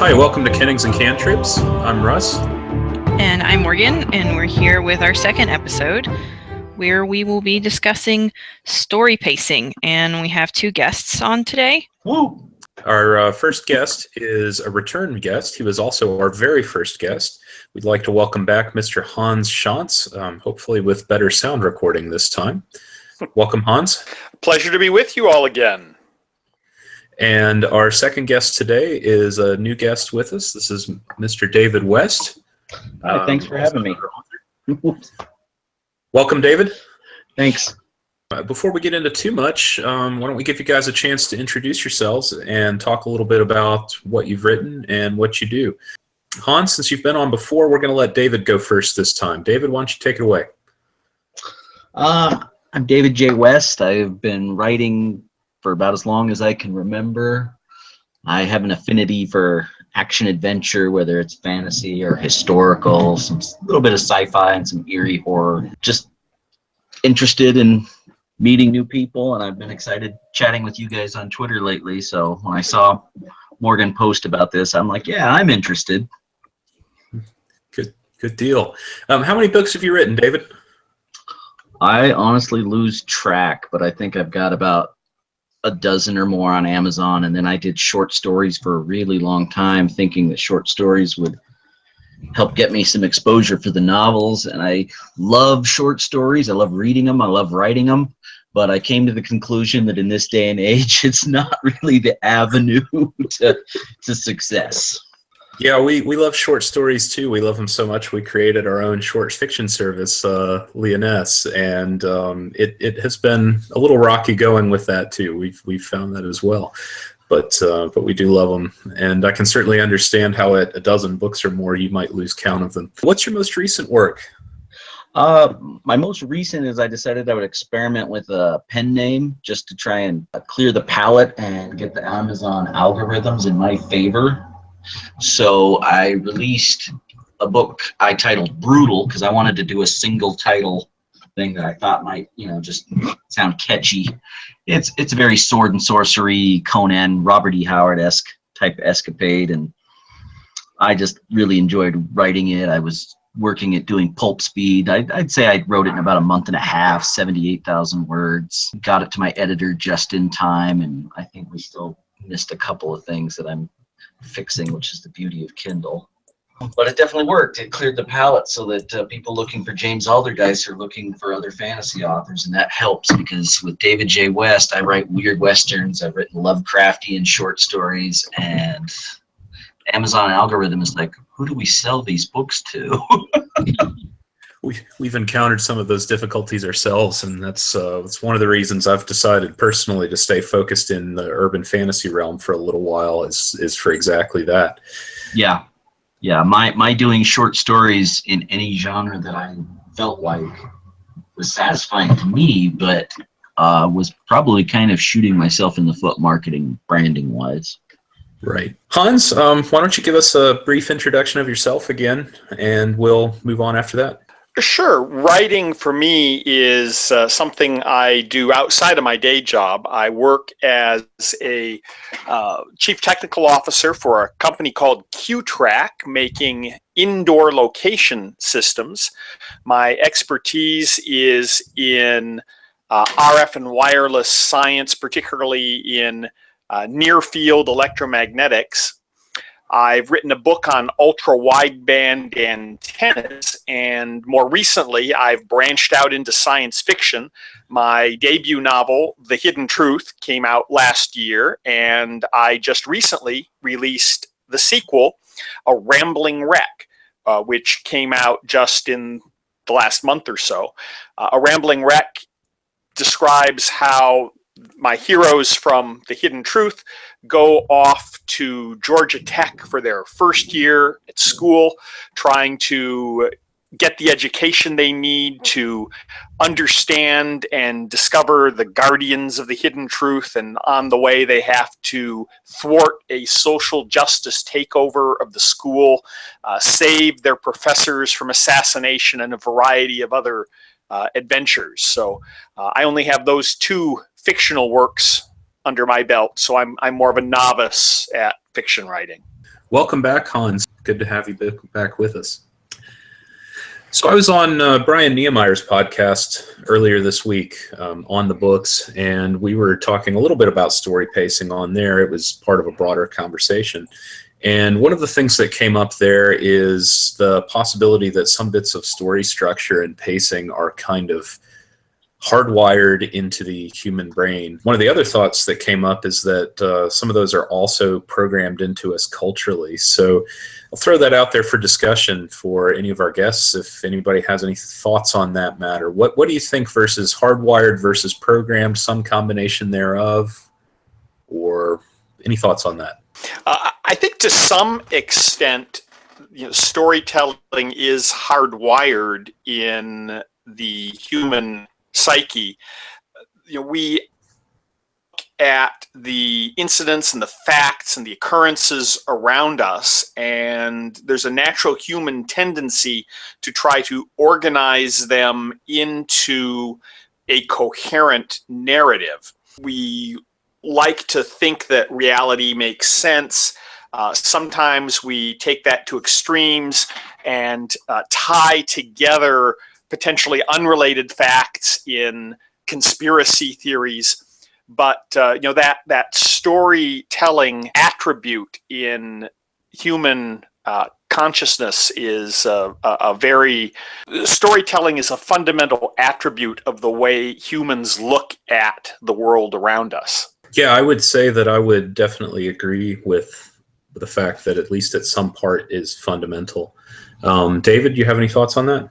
Hi, welcome to Kennings Cantrips. I'm Russ. And I'm Morgan, and we're here with our second episode where we will be discussing story pacing, and we have two guests on today. Woo! Our first guest is a return guest. He was also our very first guest. We'd like to welcome back Mr. Hans Schantz, hopefully with better sound recording this time. Welcome, Hans. Pleasure to be with you all again. And our second guest today is a new guest with us. This is Mr. David West. Hi, thanks for having me. Welcome, David. Thanks. Before we get into too much, why don't we give you guys a chance to introduce yourselves and talk a little bit about what you've written and what you do. Hans, since you've been on before, we're going to let David go first this time. David, why don't you take it away? I'm David J. West. I've been writing for about as long as I can remember. I have an affinity for action-adventure, whether it's fantasy or historical, some little bit of sci-fi and some eerie horror. Just interested in meeting new people, and I've been excited chatting with you guys on Twitter lately. So when I saw Morgan post about this, I'm like, yeah, I'm interested. Good deal. How many books have you written, David? I honestly lose track, but I think I've got about a dozen or more on Amazon, and then I did short stories for a really long time, thinking that short stories would help get me some exposure for the novels. And I love short stories. I love reading them. I love writing them. But I came to the conclusion that in this day and age, it's not really the avenue to success. Yeah, we love short stories too. We love them so much we created our own short fiction service, Leoness, and it has been a little rocky going with that too. We've found that as well, but we do love them, and I can certainly understand how at a dozen books or more you might lose count of them. What's your most recent work? My most recent is I decided I would experiment with a pen name just to try and clear the palette and get the Amazon algorithms in my favor. So I released a book I titled Brutal because I wanted to do a single title thing that I thought might, just sound catchy. It's a very sword and sorcery, Conan, Robert E. Howard-esque type escapade, and I just really enjoyed writing it. I was working at doing pulp speed. I'd say I wrote it in about a month and a half, 78,000 words. Got it to my editor just in time, and I think we still missed a couple of things that I'm fixing, which is the beauty of Kindle. But it definitely worked. It cleared the palette so that people looking for James Alderdice are looking for other fantasy authors, and that helps because with David J. West, I write weird westerns. I've written Lovecraftian short stories, and Amazon algorithm is like, who do we sell these books to? We've encountered some of those difficulties ourselves, and that's one of the reasons I've decided personally to stay focused in the urban fantasy realm for a little while is for exactly that. Yeah. My doing short stories in any genre that I felt like was satisfying to me, but was probably kind of shooting myself in the foot marketing, branding wise. Right. Hans, why don't you give us a brief introduction of yourself again, and we'll move on after that. Sure. Writing for me is something I do outside of my day job. I work as a chief technical officer for a company called Q-Track, making indoor location systems. My expertise is in RF and wireless science, particularly in near-field electromagnetics. I've written a book on ultra-wideband antennas, and more recently, I've branched out into science fiction. My debut novel, The Hidden Truth, came out last year, and I just recently released the sequel, A Rambling Wreck, which came out just in the last month or so. A Rambling Wreck describes how my heroes from The Hidden Truth go off to Georgia Tech for their first year at school, trying to get the education they need to understand and discover the guardians of the hidden truth. And on the way, they have to thwart a social justice takeover of the school, save their professors from assassination, and a variety of other adventures. So I only have those two fictional works under my belt, so I'm more of a novice at fiction writing. Welcome back, Hans. Good to have you back with us. So I was on Brian Niemeyer's podcast earlier this week on the books, and we were talking a little bit about story pacing on there. It was part of a broader conversation. And one of the things that came up there is the possibility that some bits of story structure and pacing are kind of hardwired into the human brain. One of the other thoughts that came up is that some of those are also programmed into us culturally. So I'll throw that out there for discussion for any of our guests, if anybody has any thoughts on that matter. What do you think versus hardwired versus programmed, some combination thereof, or any thoughts on that? I think to some extent, storytelling is hardwired in the human psyche. We look at the incidents and the facts and the occurrences around us, and there's a natural human tendency to try to organize them into a coherent narrative. We like to think that reality makes sense. Sometimes we take that to extremes and tie together potentially unrelated facts in conspiracy theories. But that storytelling attribute in human consciousness is storytelling is a fundamental attribute of the way humans look at the world around us. Yeah, I would say that I would definitely agree with the fact that at least at some part is fundamental. David, do you have any thoughts on that?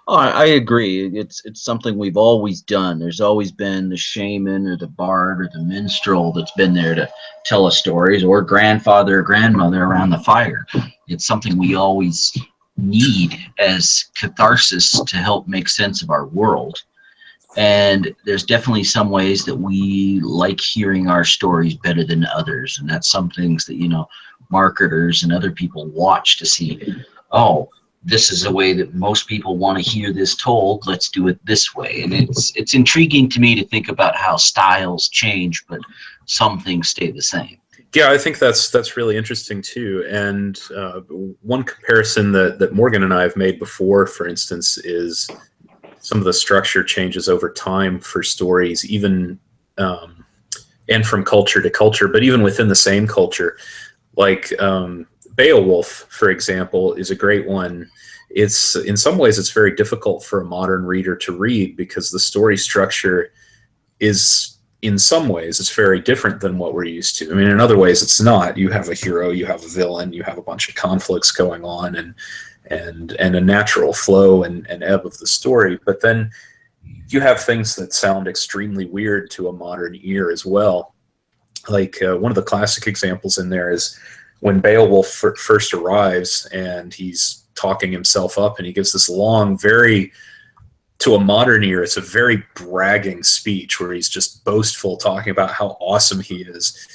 Oh, I agree. It's something we've always done. There's always been the shaman or the bard or the minstrel that's been there to tell us stories, or grandfather or grandmother around the fire. It's something we always need as catharsis to help make sense of our world. And there's definitely some ways that we like hearing our stories better than others. And that's some things that, marketers and other people watch to see, oh, this is a way that most people want to hear this told. Let's do it this way. And it's intriguing to me to think about how styles change, but some things stay the same. Yeah, I think that's really interesting too. And one comparison that Morgan and I have made before, for instance, is some of the structure changes over time for stories, even and from culture to culture, but even within the same culture. Like Beowulf, for example, is a great one. It's in some ways it's very difficult for a modern reader to read because the story structure is, in some ways, it's very different than what we're used to. I mean, in other ways, it's not. You have a hero, you have a villain, you have a bunch of conflicts going on, and a natural flow and ebb of the story. But then you have things that sound extremely weird to a modern ear as well. Like one of the classic examples in there is when Beowulf first arrives and he's talking himself up, and he gives this long, to a modern ear, it's a very bragging speech where he's just boastful, talking about how awesome he is.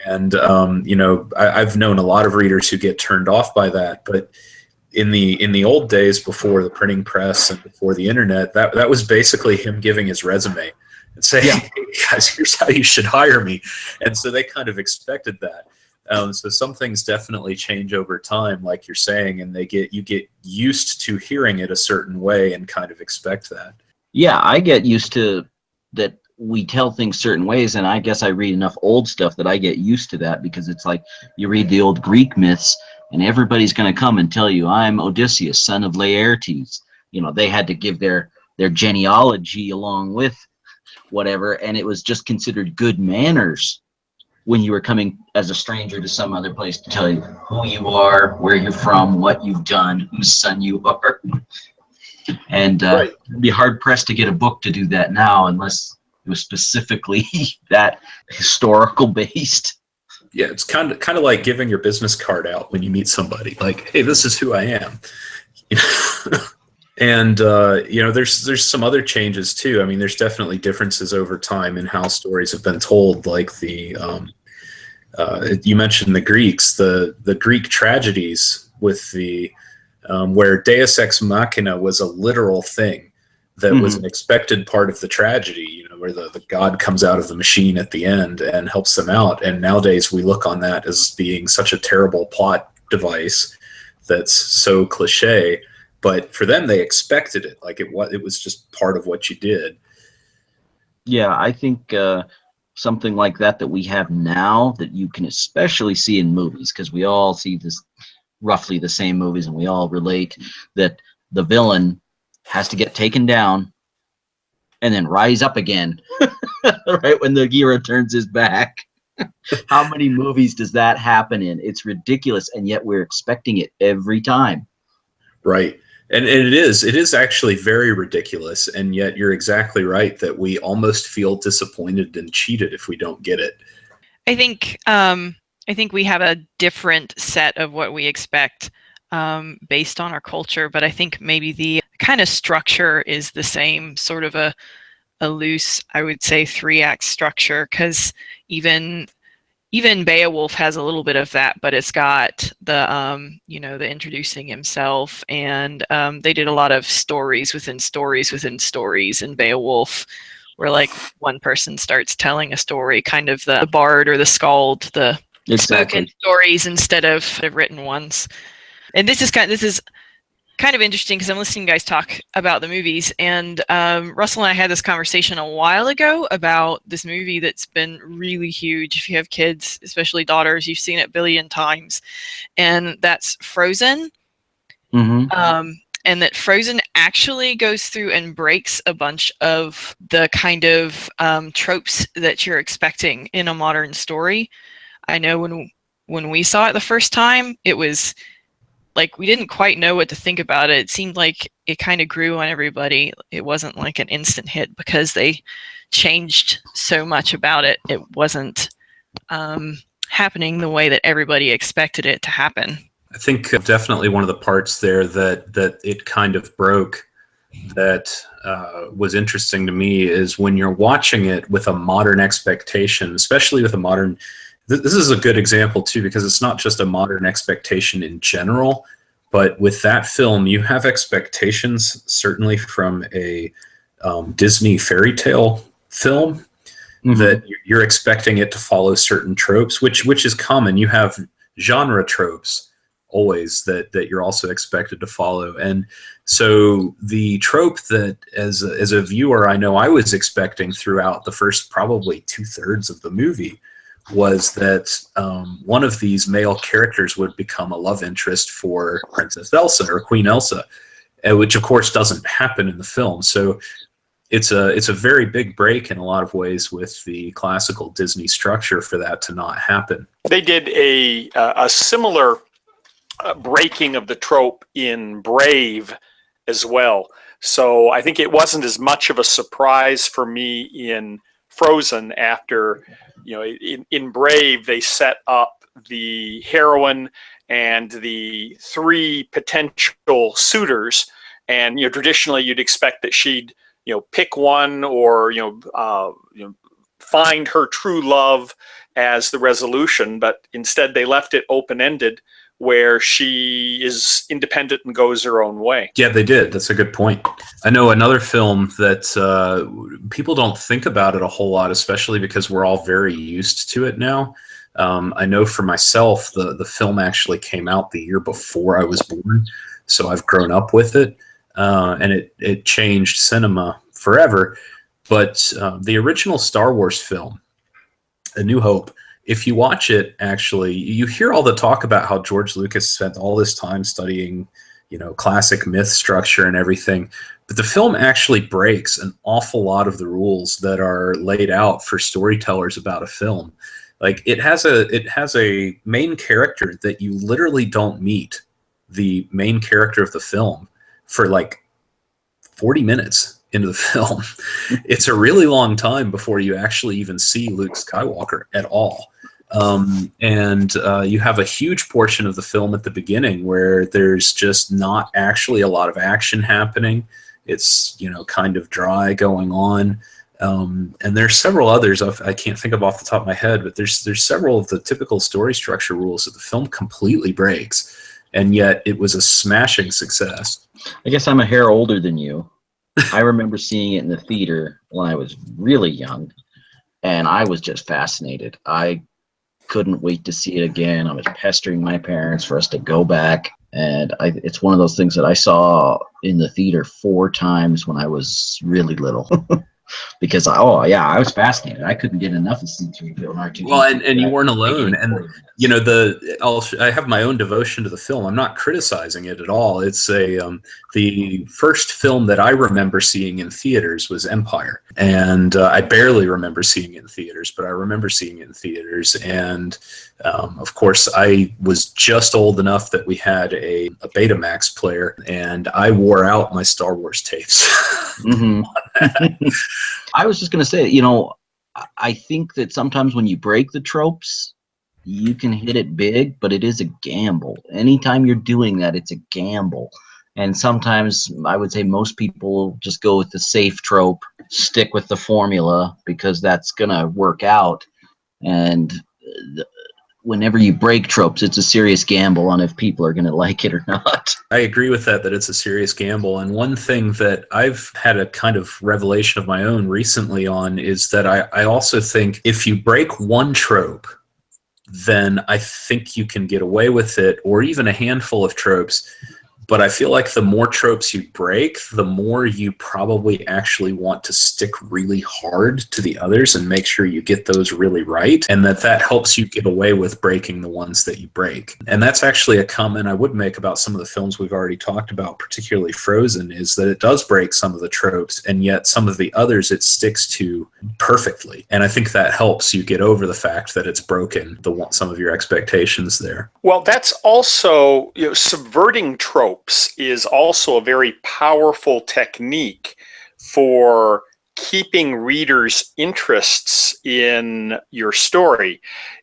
And, I've known a lot of readers who get turned off by that, but in the old days before the printing press and before the internet, that was basically him giving his resume and saying, yeah, hey guys, here's how you should hire me. And so they kind of expected that. So some things definitely change over time, like you're saying, and you get used to hearing it a certain way and kind of expect that. Yeah, I get used to that we tell things certain ways, and I guess I read enough old stuff that I get used to that, because it's like you read the old Greek myths and everybody's going to come and tell you, I'm Odysseus, son of Laertes. They had to give their genealogy along with whatever, and it was just considered good manners when you were coming as a stranger to some other place to tell you who you are, where you're from, what you've done, whose son you are. And right. It'd be hard pressed to get a book to do that now unless it was specifically that historical based. Yeah, it's kind of like giving your business card out when you meet somebody. Like, hey, this is who I am. And there's some other changes too. I mean, there's definitely differences over time in how stories have been told. Like you mentioned the Greeks, the Greek tragedies with the where Deus ex machina was a literal thing. that was an expected part of the tragedy, you know, where the god comes out of the machine at the end and helps them out. And nowadays we look on that as being such a terrible plot device that's so cliche. But for them, they expected it. Like it was just part of what you did. Yeah, I think something like that we have now that you can especially see in movies, because we all see this roughly the same movies and we all relate, that the villain has to get taken down and then rise up again right when the hero turns his back. How many movies does that happen in? It's ridiculous, and yet we're expecting it every time. Right. And it is actually very ridiculous, and yet you're exactly right that we almost feel disappointed and cheated if we don't get it. I think we have a different set of what we expect based on our culture, but I think maybe the kind of structure is the same, sort of a loose, I would say, 3-act structure, because even Beowulf has a little bit of that, but it's got the the introducing himself, and they did a lot of stories within stories within stories in Beowulf, where like one person starts telling a story, kind of the bard or the skald, the spoken stories instead of the written ones. And this is kind of interesting because I'm listening to you guys talk about the movies, and Russell and I had this conversation a while ago about this movie that's been really huge. If you have kids, especially daughters, you've seen it a billion times, and that's Frozen. And that Frozen actually goes through and breaks a bunch of the kind of tropes that you're expecting in a modern story. I know when we saw it the first time, it was like we didn't quite know what to think about it. It seemed like it kind of grew on everybody. It wasn't like an instant hit because they changed so much about it. It wasn't happening the way that everybody expected it to happen. I think definitely one of the parts there that it kind of broke that was interesting to me is when you're watching it with a modern expectation, especially with a modern. This is a good example too, because it's not just a modern expectation in general, but with that film, you have expectations certainly from a Disney fairy tale film that you're expecting it to follow certain tropes, which is common. You have genre tropes always that you're also expected to follow. And so the trope that as a viewer, I know I was expecting throughout the first probably 2/3 of the movie was that one of these male characters would become a love interest for Princess Elsa or Queen Elsa, which of course doesn't happen in the film. So it's a very big break in a lot of ways with the classical Disney structure for that to not happen. They did a similar breaking of the trope in Brave as well. So I think it wasn't as much of a surprise for me in Frozen after, in Brave, they set up the heroine and the 3 potential suitors. And, traditionally you'd expect that she'd, pick one or, find her true love as the resolution. But instead they left it open-ended, where she is independent and goes her own way. Yeah, they did. That's a good point. I know another film that people don't think about it a whole lot, especially because we're all very used to it now. I know for myself, the film actually came out the year before I was born, so I've grown up with it, and it changed cinema forever. But the original Star Wars film, A New Hope, if you watch it, actually, you hear all the talk about how George Lucas spent all this time studying, classic myth structure and everything. But the film actually breaks an awful lot of the rules that are laid out for storytellers about a film. Like it has a main character that you literally don't meet the main character of the film for like 40 minutes into the film. It's a really long time before you actually even see Luke Skywalker at all. And you have a huge portion of the film at the beginning where there's just not actually a lot of action happening. It's, kind of dry going on. And there's several others I can't think of off the top of my head, but there's several of the typical story structure rules that the film completely breaks. And yet it was a smashing success. I guess I'm a hair older than you. I remember seeing it in the theater when I was really young, and I was just fascinated. I couldn't wait to see it again. I was pestering my parents for us to go back, and it's one of those things that I saw in the theater 4 times when I was really little. Because I was fascinated. I couldn't get enough of C-3PO and R2D2. Well, and you weren't alone. And you know, I have my own devotion to the film. I'm not criticizing it at all. It's the first film that I remember seeing in theaters was Empire, and I barely remember seeing it in theaters, but I remember seeing it in theaters. And of course, I was just old enough that we had a Betamax player, and I wore out my Star Wars tapes. Mm-hmm. I was just going to say, I think that sometimes when you break the tropes, you can hit it big, but it is a gamble. Anytime you're doing that, it's a gamble. And sometimes I would say most people just go with the safe trope, stick with the formula, because that's going to work out. And whenever you break tropes, it's a serious gamble on if people are going to like it or not. I agree with that it's a serious gamble. And one thing that I've had a kind of revelation of my own recently on is that I also think if you break one trope, then I think you can get away with it, or even a handful of tropes. But I feel like the more tropes you break, the more you probably actually want to stick really hard to the others and make sure you get those really right, and that helps you get away with breaking the ones that you break. And that's actually a comment I would make about some of the films we've already talked about, particularly Frozen, is that it does break some of the tropes, and yet some of the others it sticks to perfectly. And I think that helps you get over the fact that it's broken some of your expectations there. Well, that's also, subverting tropes is also a very powerful technique for keeping readers' interests in your story.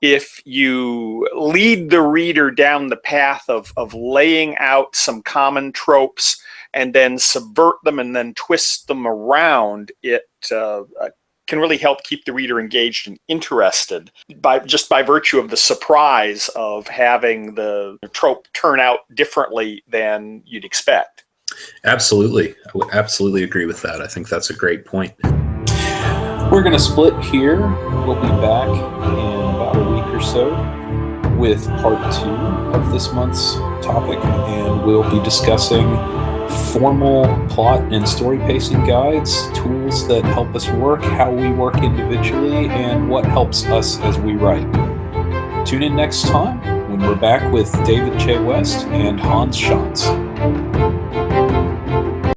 If you lead the reader down the path of laying out some common tropes and then subvert them and then twist them around, it can really help keep the reader engaged and interested by virtue of the surprise of having the trope turn out differently than you'd expect. Absolutely. I would absolutely agree with that. I think that's a great point. We're going to split here. We'll be back in about a week or so with part 2 of this month's topic, and we'll be discussing formal plot and story pacing guides, tools that help us work, how we work individually, and what helps us as we write. Tune in next time when we're back with David J. West and Hans Schantz.